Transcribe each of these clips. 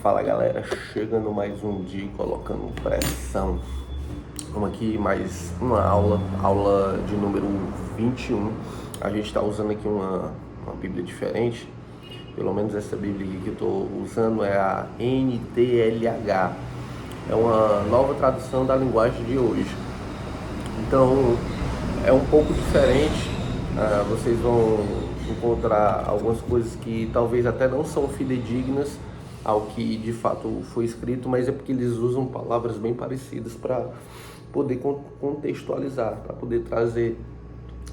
Fala galera, chegando mais um dia colocando pressão. Vamos aqui mais uma aula de número 21. A gente está usando aqui uma Bíblia diferente. Pelo menos essa Bíblia aqui que eu estou usando é a NTLH. É uma nova tradução da linguagem de hoje. Então é um pouco diferente. Vocês vão encontrar algumas coisas que talvez até não são fidedignas ao que de fato foi escrito, mas é porque eles usam palavras bem parecidas para poder contextualizar, para poder trazer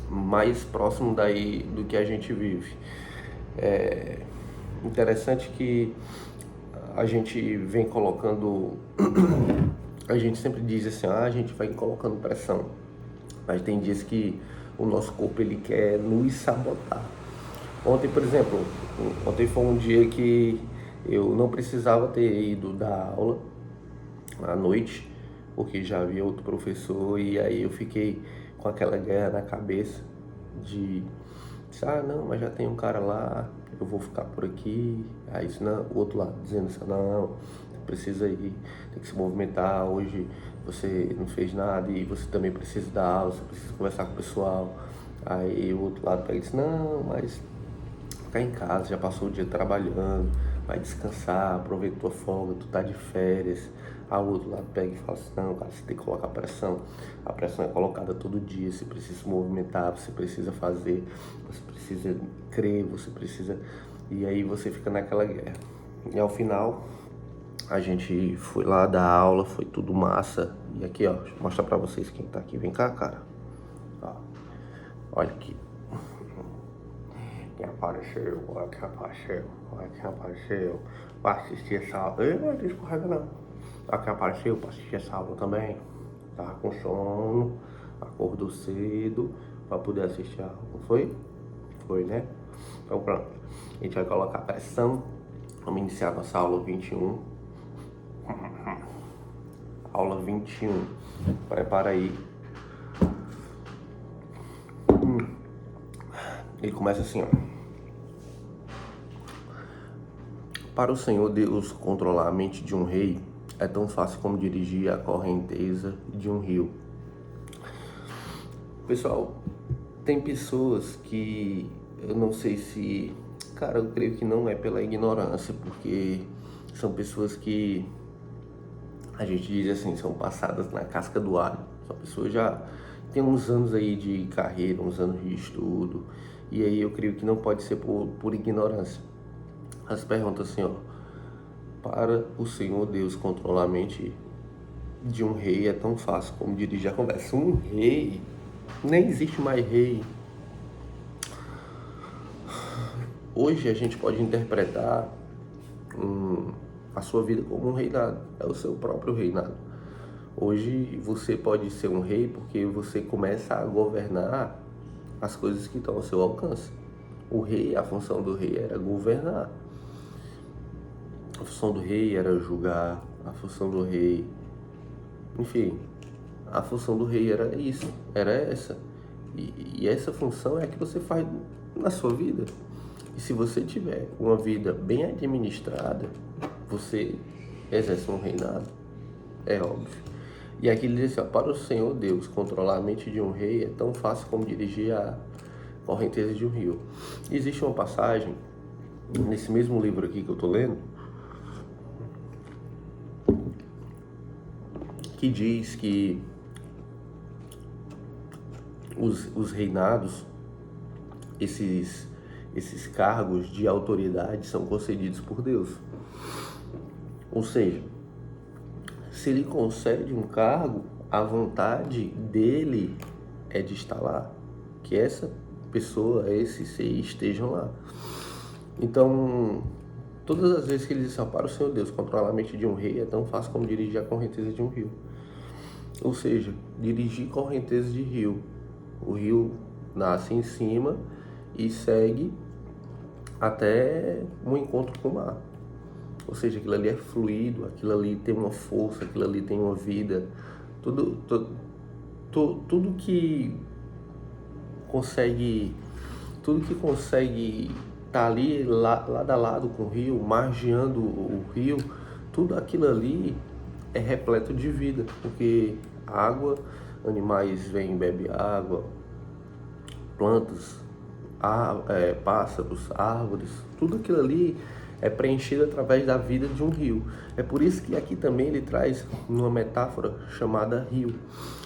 mais próximo daí do que a gente vive. É interessante que a gente vem colocando, a gente sempre diz assim, a gente vai colocando pressão, mas tem dias que o nosso corpo ele quer nos sabotar. Ontem, por exemplo, ontem foi um dia que eu não precisava ter ido dar aula à noite, porque já havia outro professor, e aí eu fiquei com aquela guerra na cabeça de, não, mas já tem um cara lá, eu vou ficar por aqui. Aí não, o outro lado dizendo assim, não, precisa ir, tem que se movimentar, hoje você não fez nada e você também precisa dar aula, você precisa conversar com o pessoal. Aí o outro lado pega e diz, não, mas ficar em casa, já passou o dia trabalhando, vai descansar, aproveita tua folga, tu tá de férias. Aí o outro lado pega e fala assim, não, cara, você tem que colocar pressão. A pressão é colocada todo dia, você precisa se movimentar, você precisa fazer, você precisa crer, você precisa... E aí você fica naquela guerra. E ao final, a gente foi lá dar aula, foi tudo massa. E aqui, ó, deixa eu mostrar pra vocês quem tá aqui. Vem cá, cara. Ó, olha aqui. Quem apareceu, olha quem apareceu, olha quem apareceu. Vai assistir essa aula. Não escorrega não. Olha quem apareceu para assistir essa aula também. Tava com sono, acordou cedo para poder assistir a aula. Não foi? Foi, né? Então pronto. A gente vai colocar pressão. Vamos iniciar nossa aula 21. Aula 21. Prepara aí. Ele começa assim, ó. Para o Senhor Deus controlar a mente de um rei é tão fácil como dirigir a correnteza de um rio. Pessoal, tem pessoas que eu não sei se... Cara, eu creio que não é pela ignorância, porque são pessoas que a gente diz assim, são passadas na casca do alho. São pessoas já tem uns anos aí de carreira, uns anos de estudo, e aí eu creio que não pode ser por ignorância. As perguntas assim, ó, para o Senhor Deus controlar a mente de um rei é tão fácil como dirigir a conversa. Um rei, nem existe mais rei. Hoje a gente pode interpretar a sua vida como um reinado, é o seu próprio reinado. Hoje você pode ser um rei porque você começa a governar as coisas que estão ao seu alcance. O rei, a função do rei era governar. A função do rei era julgar, a função do rei... Enfim, a função do rei era isso, era essa. E essa função é a que você faz na sua vida. E se você tiver uma vida bem administrada, você exerce um reinado, é óbvio. E aqui ele diz assim, ó, para o Senhor Deus controlar a mente de um rei é tão fácil como dirigir a correnteza de um rio. Existe uma passagem, nesse mesmo livro aqui que eu tô lendo, que diz que os reinados, esses cargos de autoridade são concedidos por Deus. Ou seja, se ele concede um cargo, a vontade dele é de estar lá, que essa pessoa, esse ser estejam lá. Então, todas as vezes que ele diz assim, para o Senhor Deus controlar a mente de um rei é tão fácil como dirigir a correnteza de um rio. Ou seja, dirigir correnteza de rio. O rio nasce em cima e segue até um encontro com o mar. Ou seja, aquilo ali é fluido, aquilo ali tem uma força, aquilo ali tem uma vida. Tudo que consegue tá ali lado a lado com o rio, margeando o rio, tudo aquilo ali é repleto de vida, porque água, animais vêm e bebem água, plantas, pássaros, árvores, tudo aquilo ali é preenchido através da vida de um rio. É por isso que aqui também ele traz uma metáfora chamada rio,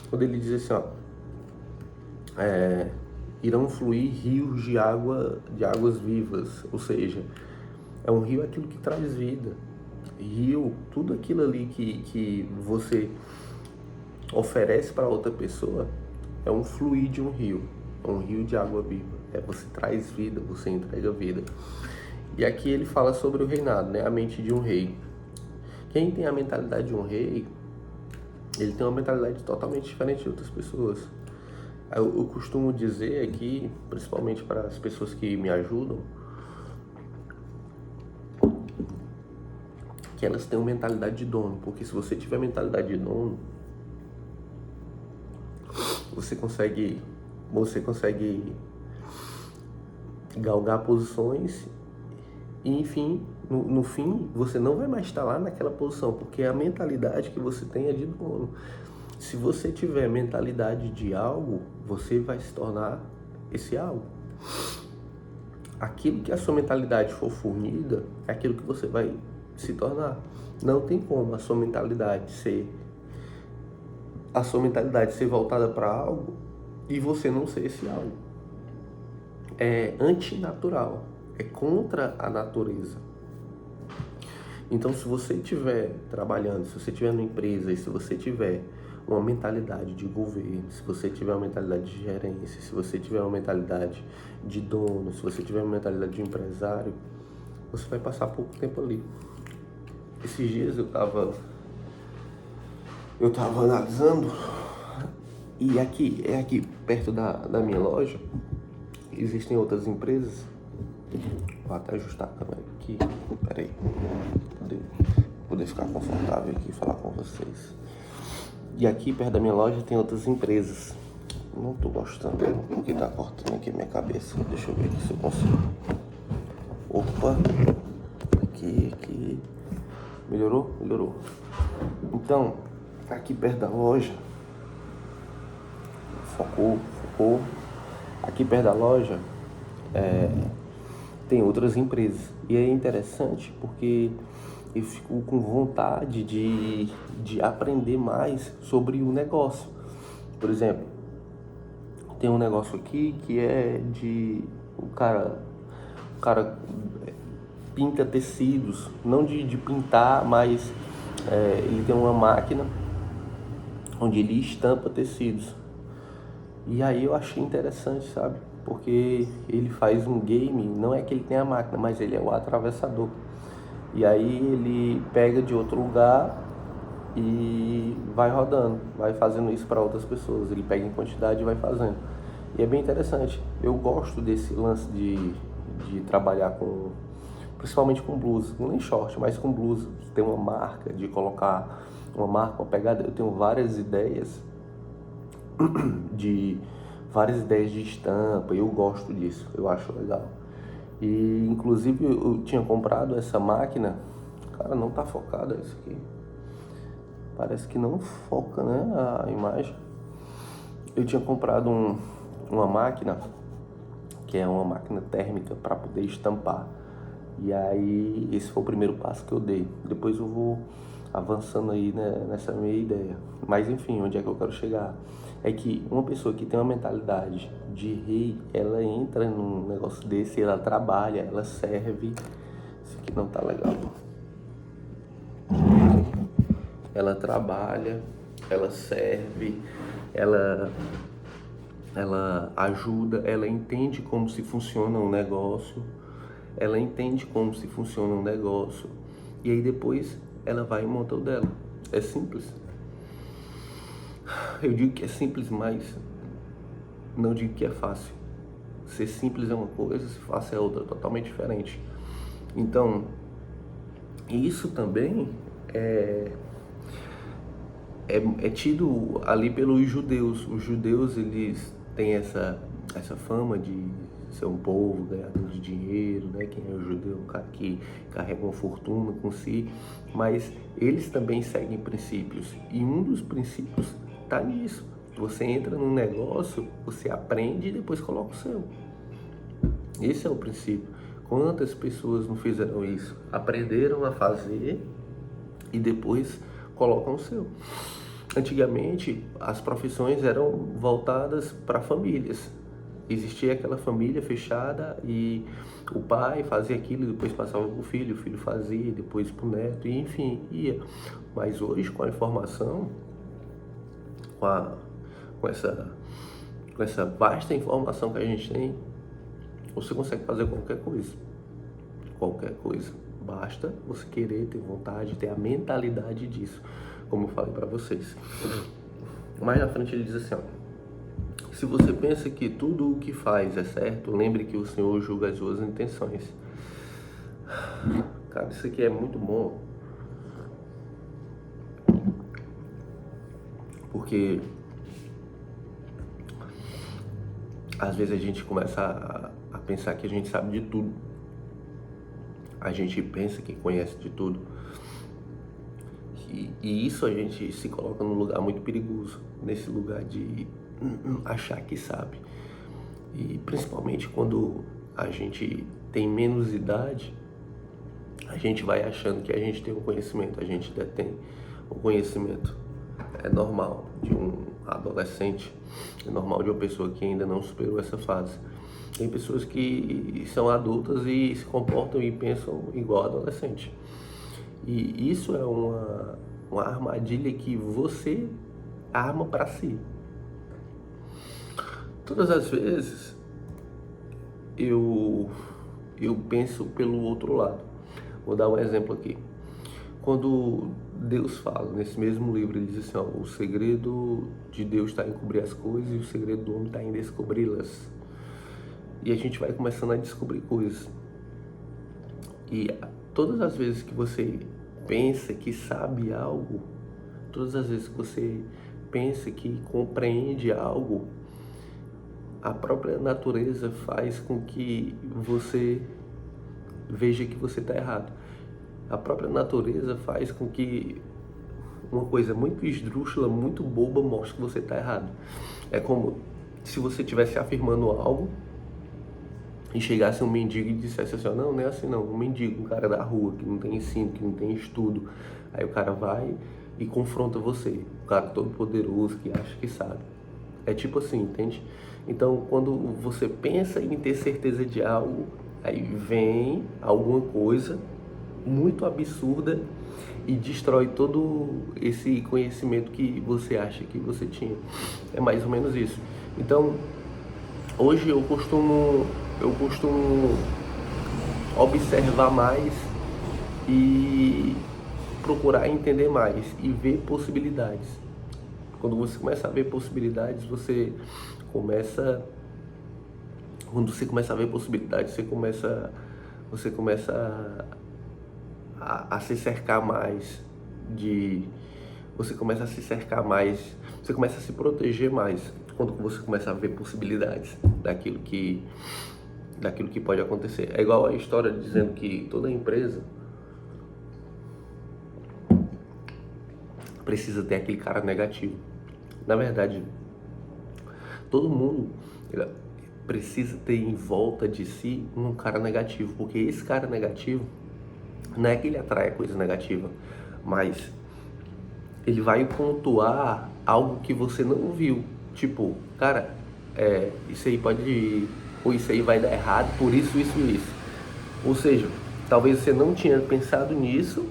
quando ele diz assim, ó, irão fluir rios de água, de águas vivas, ou seja, é um rio aquilo que traz vida. Rio, tudo aquilo ali que você oferece para outra pessoa é um fluir de um rio de água viva. Você traz vida, você entrega vida. E aqui ele fala sobre o reinado, né? A mente de um rei. Quem tem a mentalidade de um rei, ele tem uma mentalidade totalmente diferente de outras pessoas. Eu costumo dizer aqui, principalmente para as pessoas que me ajudam, que elas têm uma mentalidade de dono, porque se você tiver mentalidade de dono, você consegue galgar posições e, enfim, no fim, você não vai mais estar lá naquela posição, porque a mentalidade que você tem é de dono. Se você tiver mentalidade de algo, você vai se tornar esse algo. Aquilo que a sua mentalidade for fornida, é aquilo que você vai se tornar. Não tem como a sua mentalidade ser voltada para algo e você não ser esse algo. É antinatural, é contra a natureza. Então, se você estiver trabalhando, se você estiver numa empresa e se você tiver uma mentalidade de governo, se você tiver uma mentalidade de gerência, se você tiver uma mentalidade de dono, se você tiver uma mentalidade de empresário, você vai passar pouco tempo ali. Esses dias eu tava analisando, e aqui perto da minha loja existem outras empresas. Vou até ajustar a câmera aqui, peraí, poder ficar confortável aqui e falar com vocês. E aqui perto da minha loja tem outras empresas. Não tô gostando porque tá cortando aqui minha cabeça. Deixa eu ver aqui se eu consigo. Opa, aqui. Melhorou? Melhorou. Então, aqui perto da loja, focou. Aqui perto da loja tem outras empresas. E é interessante porque eu fico com vontade de aprender mais sobre o negócio. Por exemplo, tem um negócio aqui que é de... O cara pinta tecidos, não de pintar, mas ele tem uma máquina onde ele estampa tecidos. E aí eu achei interessante, sabe? Porque ele faz um game, não é que ele tem a máquina, mas ele é o atravessador. E aí ele pega de outro lugar e vai rodando, vai fazendo isso para outras pessoas. Ele pega em quantidade e vai fazendo. E é bem interessante. Eu gosto desse lance de trabalhar principalmente com blusa, não nem short, mas com blusa. Ter uma marca, de colocar uma marca, uma pegada. Eu tenho várias ideias de estampa, eu gosto disso, eu acho legal. E inclusive eu tinha comprado essa máquina, cara, não tá focada isso aqui. Parece que não foca, né, a imagem. Eu tinha comprado uma máquina, que é uma máquina térmica para poder estampar. E aí esse foi o primeiro passo que eu dei. Depois eu vou avançando aí, né, nessa minha ideia. Mas enfim, onde é que eu quero chegar? É que uma pessoa que tem uma mentalidade de rei, ela entra num negócio desse, ela trabalha, ela serve. Isso aqui não tá legal. Ela trabalha, ela serve, ela ajuda, ela entende como se funciona um negócio, e aí depois ela vai e monta o dela. É simples. Eu digo que é simples, mas não digo que é fácil. Ser simples é uma coisa, ser fácil é outra, totalmente diferente. Então, isso também é tido ali pelos judeus. Os judeus, eles têm essa fama de ser um povo, ganhador de dinheiro, né? Quem é o judeu, um cara que carrega uma fortuna com si, mas eles também seguem princípios, e um dos princípios está nisso. Você entra num negócio, você aprende e depois coloca o seu. Esse é o princípio. Quantas pessoas não fizeram isso? Aprenderam a fazer e depois colocam o seu. Antigamente, as profissões eram voltadas para famílias. Existia aquela família fechada e o pai fazia aquilo, depois passava para o filho fazia, depois para o neto, e enfim, ia. Mas hoje, com a informação, com essa vasta informação que a gente tem, você consegue fazer qualquer coisa. Qualquer coisa. Basta você querer, ter vontade, ter a mentalidade disso, como eu falei para vocês. Mais na frente ele diz assim, ó: se você pensa que tudo o que faz é certo, lembre que o Senhor julga as suas intenções. Cara, isso aqui é muito bom, porque às vezes a gente começa a pensar que a gente sabe de tudo. A gente pensa que conhece de tudo. E isso a gente se coloca num lugar muito perigoso, nesse lugar de achar que sabe. E principalmente quando a gente tem menos idade, a gente vai achando que a gente tem um conhecimento, a gente detém o conhecimento. É normal de um adolescente, é normal de uma pessoa que ainda não superou essa fase. Tem pessoas que são adultas e se comportam e pensam igual adolescente. E isso é uma armadilha que você arma para si. Todas as vezes eu penso pelo outro lado. Vou dar um exemplo aqui. Quando Deus fala, nesse mesmo livro, ele diz assim, ó: o segredo de Deus está em cobrir as coisas e o segredo do homem está em descobri-las. E a gente vai começando a descobrir coisas. E todas as vezes que você pensa que sabe algo, todas as vezes que você pensa que compreende algo, a própria natureza faz com que você veja que você está errado. A própria natureza faz com que uma coisa muito esdrúxula, muito boba, mostre que você está errado. É como se você estivesse afirmando algo e chegasse um mendigo e dissesse assim, não é assim não, um mendigo, um cara da rua, que não tem ensino, que não tem estudo. Aí o cara vai e confronta você, o cara todo poderoso que acha que sabe. É tipo assim, entende? Então, quando você pensa em ter certeza de algo, aí vem alguma coisa muito absurda e destrói todo esse conhecimento que você acha que você tinha. É mais ou menos isso. Então, hoje eu costumo observar mais e procurar entender mais e ver possibilidades. Quando você começa a ver possibilidades, você começa a ver possibilidades, você começa a se cercar mais você começa a se proteger mais quando você começa a ver possibilidades daquilo que pode acontecer. É igual a história dizendo que toda empresa precisa ter aquele cara negativo. Na verdade, todo mundo precisa ter em volta de si um cara negativo, porque esse cara negativo não é que ele atrai coisa negativa, mas ele vai pontuar algo que você não viu. Tipo, cara, isso aí ou isso aí vai dar errado por isso. Ou seja, talvez você não tinha pensado nisso,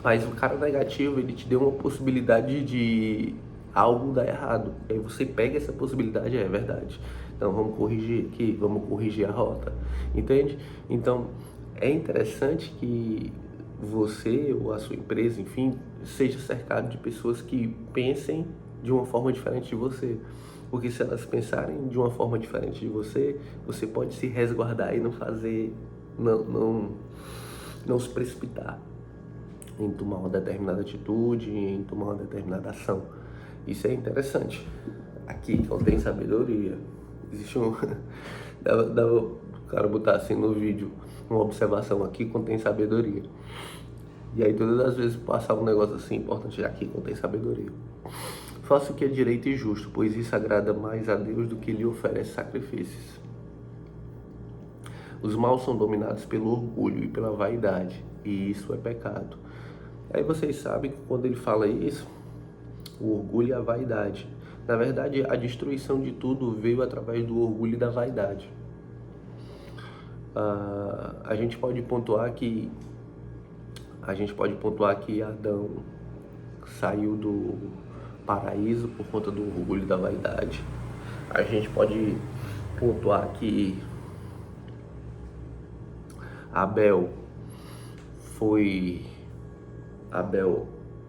mas o cara negativo, ele te deu uma possibilidade de algo dar errado. E aí você pega essa possibilidade, é verdade. Então vamos corrigir aqui, vamos corrigir a rota. Entende? Então é interessante que você ou a sua empresa, enfim, seja cercado de pessoas que pensem de uma forma diferente de você. Porque se elas pensarem de uma forma diferente de você, você pode se resguardar e não se precipitar em tomar uma determinada atitude, em tomar uma determinada ação. Isso é interessante. Aqui contém sabedoria. Dava o cara botar assim no vídeo, uma observação aqui contém sabedoria. E aí todas as vezes passava um negócio assim, importante, aqui contém sabedoria. Faça o que é direito e justo, pois isso agrada mais a Deus do que lhe oferece sacrifícios. Os maus são dominados pelo orgulho e pela vaidade, e isso é pecado. Aí vocês sabem que quando ele fala isso, o orgulho e a vaidade. Na verdade, a destruição de tudo veio através do orgulho e da vaidade. A gente pode pontuar que Adão saiu do paraíso por conta do orgulho e da vaidade. A gente pode pontuar que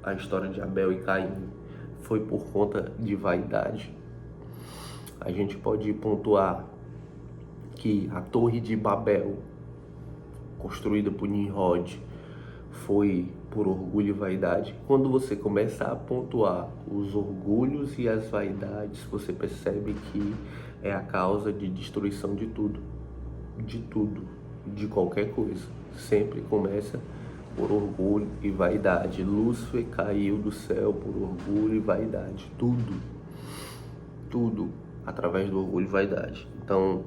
a história de Abel e Caim foi por conta de vaidade. A gente pode pontuar que a Torre de Babel, construída por Nimrod, foi por orgulho e vaidade. Quando você começa a pontuar os orgulhos e as vaidades, você percebe que é a causa de destruição de tudo, de qualquer coisa. Sempre começa por orgulho e vaidade. Lúcifer caiu do céu por orgulho e vaidade. Tudo através do orgulho e vaidade. Então,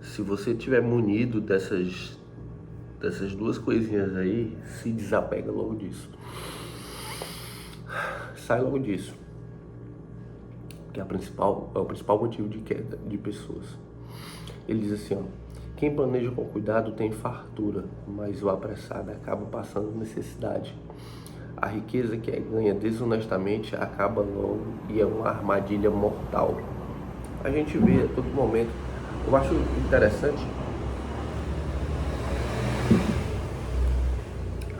se você estiver munido dessas duas coisinhas aí, se desapega logo disso. Sai logo disso. Que é o principal motivo de queda de pessoas. Ele diz assim, ó: quem planeja com cuidado tem fartura, mas o apressado acaba passando necessidade. A riqueza que é ganha desonestamente acaba logo e é uma armadilha mortal. A gente vê a todo momento. Eu acho interessante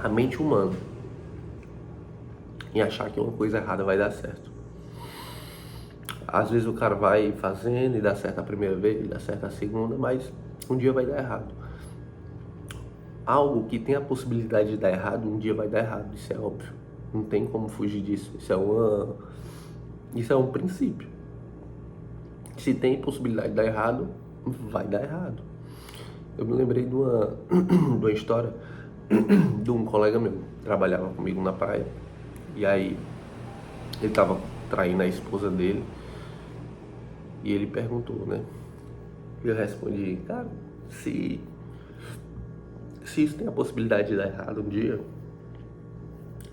a mente humana em achar que uma coisa errada vai dar certo. Às vezes o cara vai fazendo e dá certo a primeira vez, dá certo a segunda, mas um dia vai dar errado. Algo que tem a possibilidade de dar errado, um dia vai dar errado, isso é óbvio. Não tem como fugir disso, isso é um princípio. Se tem possibilidade de dar errado, vai dar errado. Eu me lembrei de uma história de um colega meu, que trabalhava comigo na praia, e aí ele estava traindo a esposa dele, e ele perguntou, né? E eu respondi, cara, se isso tem a possibilidade de dar errado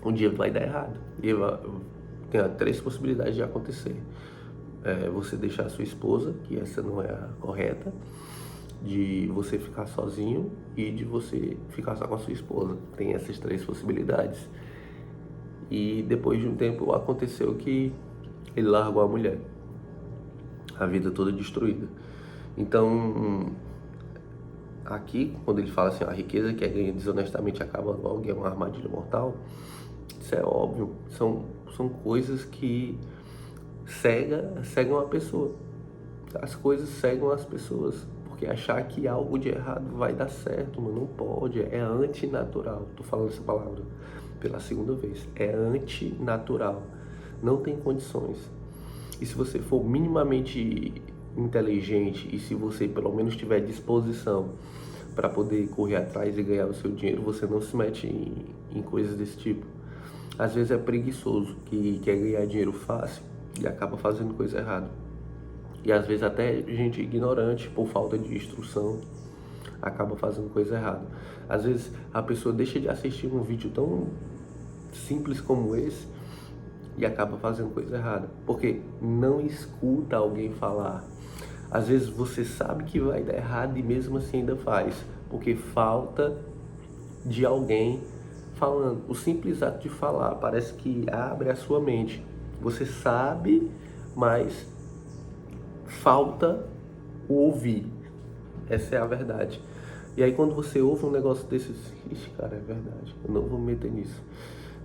um dia vai dar errado. E tem 3 possibilidades de acontecer. Você deixar a sua esposa, que essa não é a correta, de você ficar sozinho e de você ficar só com a sua esposa. Tem essas 3 possibilidades. E depois de um tempo aconteceu que ele largou a mulher. A vida toda destruída. Então, aqui, quando ele fala assim, a riqueza que é ganha desonestamente acaba logo, é uma armadilha mortal, isso é óbvio. São coisas que cegam a pessoa. As coisas cegam as pessoas. Porque achar que algo de errado vai dar certo, mas não pode. É antinatural. Tô falando essa palavra pela segunda vez. É antinatural. Não tem condições. E se você for minimamente inteligente e se você pelo menos tiver disposição para poder correr atrás e ganhar o seu dinheiro, você não se mete em coisas desse tipo. Às vezes é preguiçoso que quer ganhar dinheiro fácil e acaba fazendo coisa errada. E às vezes até gente ignorante, por falta de instrução, acaba fazendo coisa errada. Às vezes a pessoa deixa de assistir um vídeo tão simples como esse e acaba fazendo coisa errada, porque não escuta alguém falar. Às vezes você sabe que vai dar errado e mesmo assim ainda faz, porque falta de alguém falando. O simples ato de falar parece que abre a sua mente. Você sabe, mas falta o ouvir. Essa é a verdade. E aí quando você ouve um negócio desses, ixi, cara, é verdade, eu não vou me meter nisso.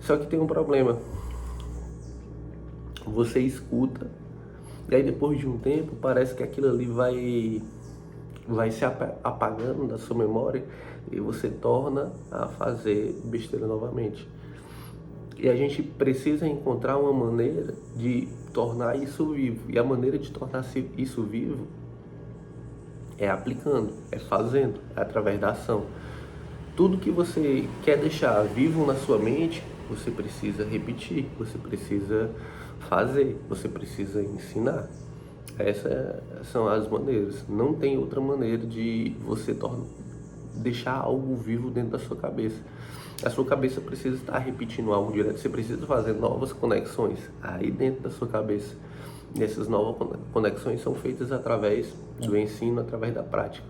Só que tem um problema. Você escuta, e aí depois de um tempo parece que aquilo ali vai se apagando da sua memória e você torna a fazer besteira novamente. E a gente precisa encontrar uma maneira de tornar isso vivo. E a maneira de tornar isso vivo É aplicando, é fazendo, é através da ação. Tudo que você quer deixar vivo na sua mente, você precisa repetir, você precisa fazer, você precisa ensinar. Essas são as maneiras. Não tem outra maneira de você deixar algo vivo dentro da sua cabeça. A sua cabeça precisa estar repetindo algo direto. Você precisa fazer novas conexões aí dentro da sua cabeça. E essas novas conexões são feitas através do ensino, através da prática.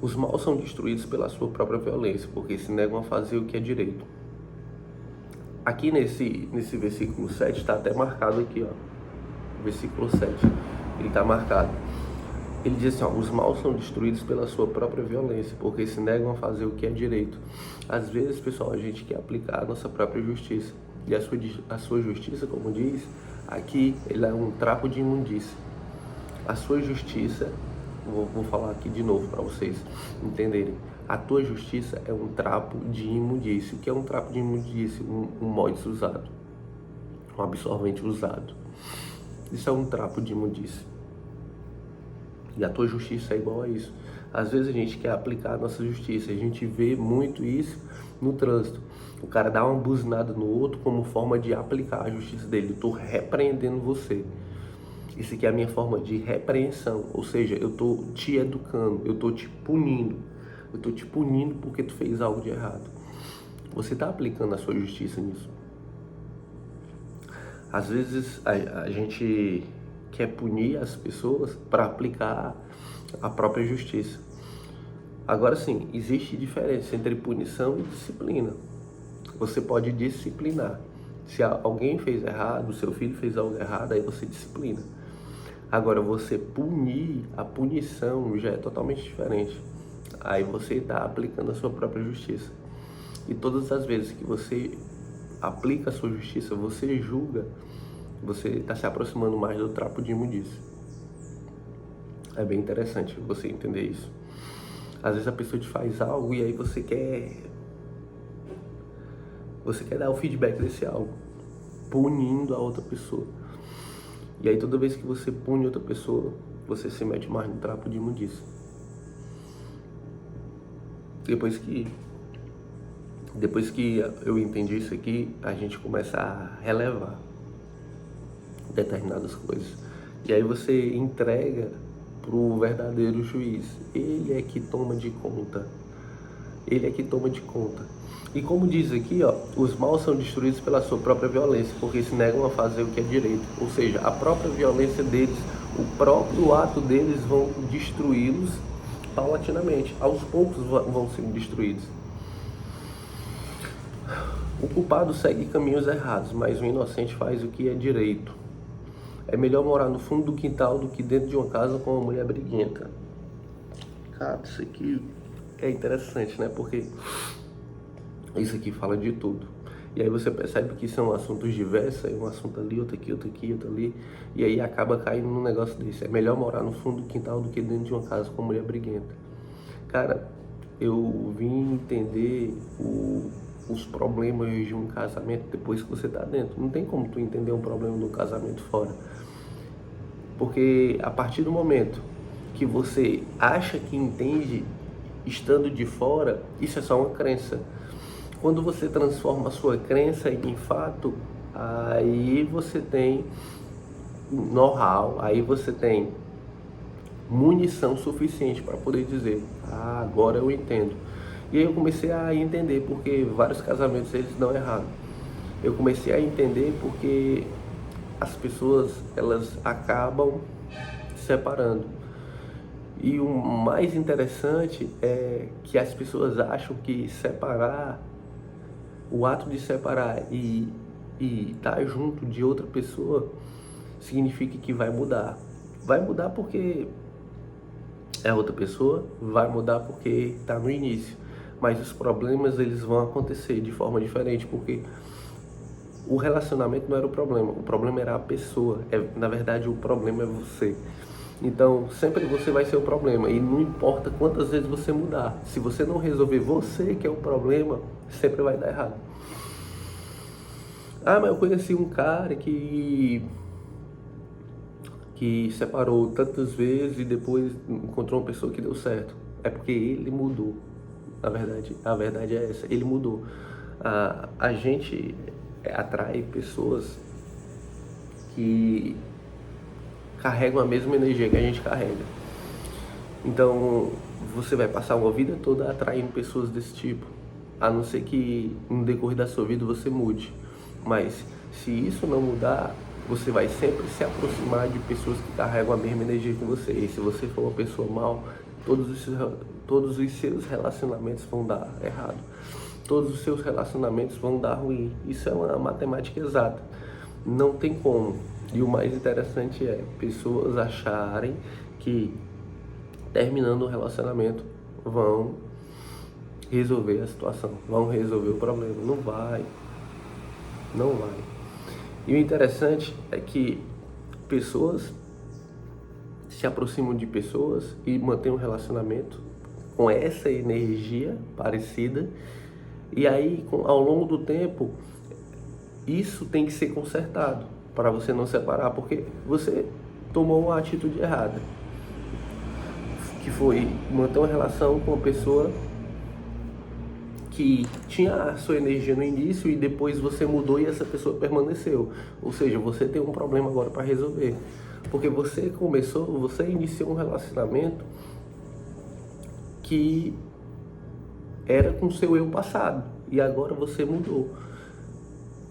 Os maus são destruídos pela sua própria violência, porque se negam a fazer o que é direito. Aqui nesse versículo 7 está até marcado aqui, ó. Versículo 7, ele está marcado. Ele diz assim, ó, os maus são destruídos pela sua própria violência, porque se negam a fazer o que é direito. Às vezes, pessoal, a gente quer aplicar a nossa própria justiça. E a sua justiça, como diz, aqui, ele é um trapo de imundícia. A sua justiça, vou falar aqui de novo para vocês entenderem. A tua justiça é um trapo de imundícia. O que é um trapo de imundícia? Um molde usado, um absorvente usado. Isso é um trapo de imundícia. E a tua justiça é igual a isso. Às vezes a gente quer aplicar a nossa justiça. A gente vê muito isso no trânsito. O cara dá uma buzinada no outro como forma de aplicar a justiça dele. Eu estou repreendendo você. Isso aqui é a minha forma de repreensão. Ou seja, eu estou te educando. Eu estou te punindo. Eu estou te punindo porque tu fez algo de errado. Você está aplicando a sua justiça nisso. Às vezes a gente quer punir as pessoas para aplicar a própria justiça. Agora sim, existe diferença entre punição e disciplina. Você pode disciplinar. Se alguém fez errado, seu filho fez algo errado, aí você disciplina. Agora você punir, a punição já é totalmente diferente. Aí você está aplicando a sua própria justiça. E todas as vezes que você aplica a sua justiça, você julga, você está se aproximando mais do trapo de imundícia. É bem interessante você entender isso. Às vezes a pessoa te faz algo e aí você quer dar o feedback desse algo, punindo a outra pessoa. E aí toda vez que você pune outra pessoa, você se mete mais no trapo de imundícia. Depois que eu entendi isso aqui, a gente começa a relevar determinadas coisas. E aí você entrega para o verdadeiro juiz. Ele é que toma de conta. Ele é que toma de conta. E como diz aqui, ó, os maus são destruídos pela sua própria violência, porque se negam a fazer o que é direito. Ou seja, a própria violência deles, o próprio ato deles vão destruí-los paulatinamente. Aos poucos vão sendo destruídos. O culpado segue caminhos errados, mas o inocente faz o que é direito. É melhor morar no fundo do quintal do que dentro de uma casa com uma mulher briguenta. Cara, isso aqui é interessante, né? Porque isso aqui fala de tudo. E aí você percebe que são assuntos diversos, um assunto ali, outro aqui, outro aqui, outro ali. E aí acaba caindo num negócio desse. É melhor morar no fundo do quintal do que dentro de uma casa com uma mulher briguenta. Cara, eu vim entender os problemas de um casamento depois que você tá dentro. Não tem como tu entender um problema de um casamento fora. Porque a partir do momento que você acha que entende estando de fora, isso é só uma crença. Quando você transforma a sua crença em fato, aí você tem know-how, aí você tem munição suficiente para poder dizer, agora eu entendo. E aí eu comecei a entender porque vários casamentos eles dão errado. Eu comecei a entender porque as pessoas elas acabam se separando. E o mais interessante é que as pessoas acham que separar, o ato de separar e estar junto de outra pessoa significa que vai mudar. Vai mudar porque é outra pessoa, vai mudar porque está no início. Mas os problemas eles vão acontecer de forma diferente, porque o relacionamento não era o problema era a pessoa. Na verdade, o problema é você. Então, sempre você vai ser o problema e não importa quantas vezes você mudar. Se você não resolver você que é o problema, sempre vai dar errado. Mas eu conheci um cara que que separou tantas vezes e depois encontrou uma pessoa que deu certo? É porque ele mudou. A verdade é essa, ele mudou. A gente atrai pessoas que carregam a mesma energia que a gente carrega. Então, você vai passar uma vida toda atraindo pessoas desse tipo, a não ser que no decorrer da sua vida você mude. Mas se isso não mudar, você vai sempre se aproximar de pessoas que carregam a mesma energia que você. E se você for uma pessoa mal, todos os seus relacionamentos vão dar errado. Todos os seus relacionamentos vão dar ruim. Isso é uma matemática exata. Não tem como. E o mais interessante é pessoas acharem que terminando o relacionamento vão resolver a situação, vão resolver o problema. Não vai. Não vai. E o interessante é que pessoas se aproximam de pessoas e mantêm um relacionamento com essa energia parecida, e aí ao longo do tempo isso tem que ser consertado para você não separar, porque você tomou uma atitude errada, que foi manter uma relação com uma pessoa que tinha a sua energia no início e depois você mudou e essa pessoa permaneceu. Ou seja, você tem um problema agora para resolver. Porque você iniciou um relacionamento que era com o seu eu passado e agora você mudou.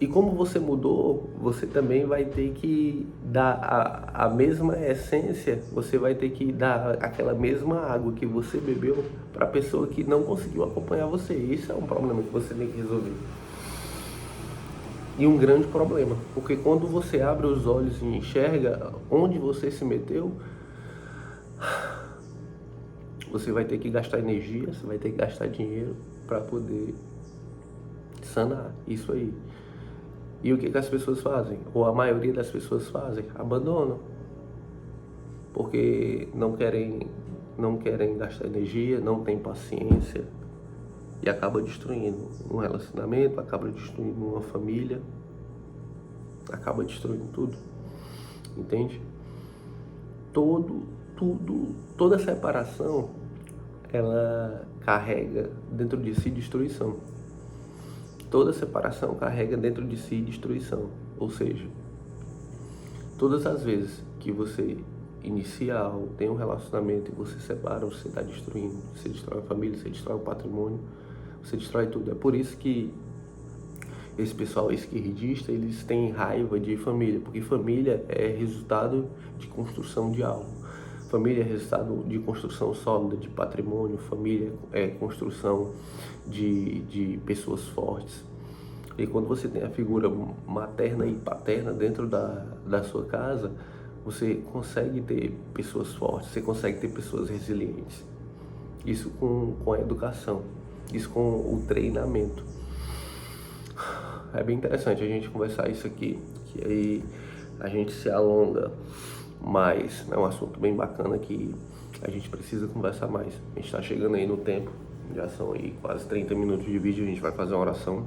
E como você mudou, você também vai ter que dar a mesma essência, você vai ter que dar aquela mesma água que você bebeu para a pessoa que não conseguiu acompanhar você. Isso é um problema que você tem que resolver. E um grande problema, porque quando você abre os olhos e enxerga onde você se meteu, você vai ter que gastar energia, você vai ter que gastar dinheiro para poder sanar isso aí. E o que as pessoas fazem? Ou a maioria das pessoas fazem? Abandonam. Porque não querem gastar energia, não tem paciência e acaba destruindo um relacionamento, acaba destruindo uma família, acaba destruindo tudo. Entende? Toda separação, ela carrega dentro de si destruição. Toda separação carrega dentro de si destruição. Ou seja, todas as vezes que você inicia algo, tem um relacionamento e você separa, você está destruindo. Você destrói a família, você destrói o patrimônio, você destrói tudo. É por isso que esse pessoal esquerdista, eles têm raiva de família, porque família é resultado de construção de algo. Família é resultado de construção sólida de patrimônio, família é construção de pessoas fortes. E quando você tem a figura materna e paterna dentro da sua casa, você consegue ter pessoas fortes, você consegue ter pessoas resilientes. Isso com a educação, isso com o treinamento. É bem interessante a gente conversar isso aqui, que aí a gente se alonga, mas é um assunto bem bacana que a gente precisa conversar mais. A gente está chegando aí no tempo, já são aí quase 30 minutos de vídeo, a gente vai fazer uma oração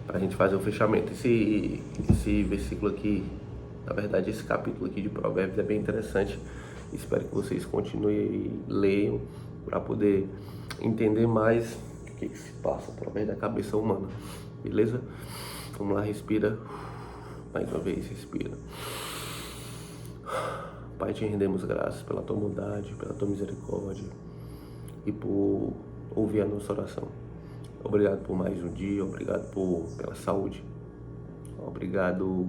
para a gente fazer o fechamento. Esse versículo aqui, na verdade esse capítulo aqui de Provérbios é bem interessante. Espero que vocês continuem e leiam para poder entender mais o que se passa através da cabeça humana. Beleza? Vamos lá, respira. Mais uma vez, respira. Pai, te rendemos graças pela tua bondade, pela tua misericórdia e por ouvir a nossa oração. Obrigado por mais um dia, obrigado pela saúde, obrigado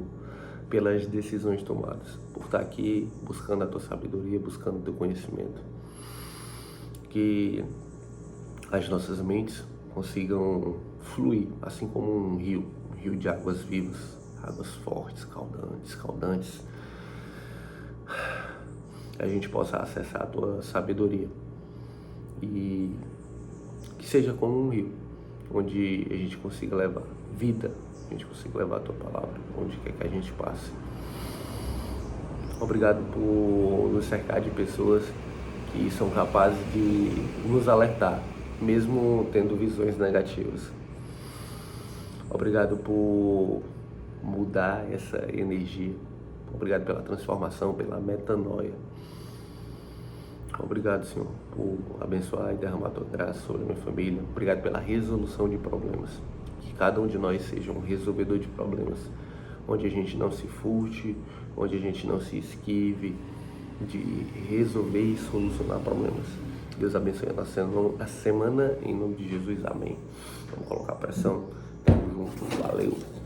pelas decisões tomadas, por estar aqui buscando a tua sabedoria, buscando o teu conhecimento. Que as nossas mentes consigam fluir, assim como um rio de águas vivas, águas fortes, caudantes. A gente possa acessar a tua sabedoria e que seja como um rio, onde a gente consiga levar vida, a gente consiga levar a tua palavra onde quer que a gente passe. Obrigado por nos cercar de pessoas que são capazes de nos alertar, mesmo tendo visões negativas. Obrigado por mudar essa energia, Obrigado pela transformação, pela metanoia. Obrigado, Senhor, por abençoar e derramar a tua graça sobre a minha família. Obrigado pela resolução de problemas. Que cada um de nós seja um resolvedor de problemas, onde a gente não se furte, onde a gente não se esquive de resolver e solucionar problemas. Deus abençoe a semana em nome de Jesus. Amém. Vamos colocar pressão. Tamo junto. Valeu.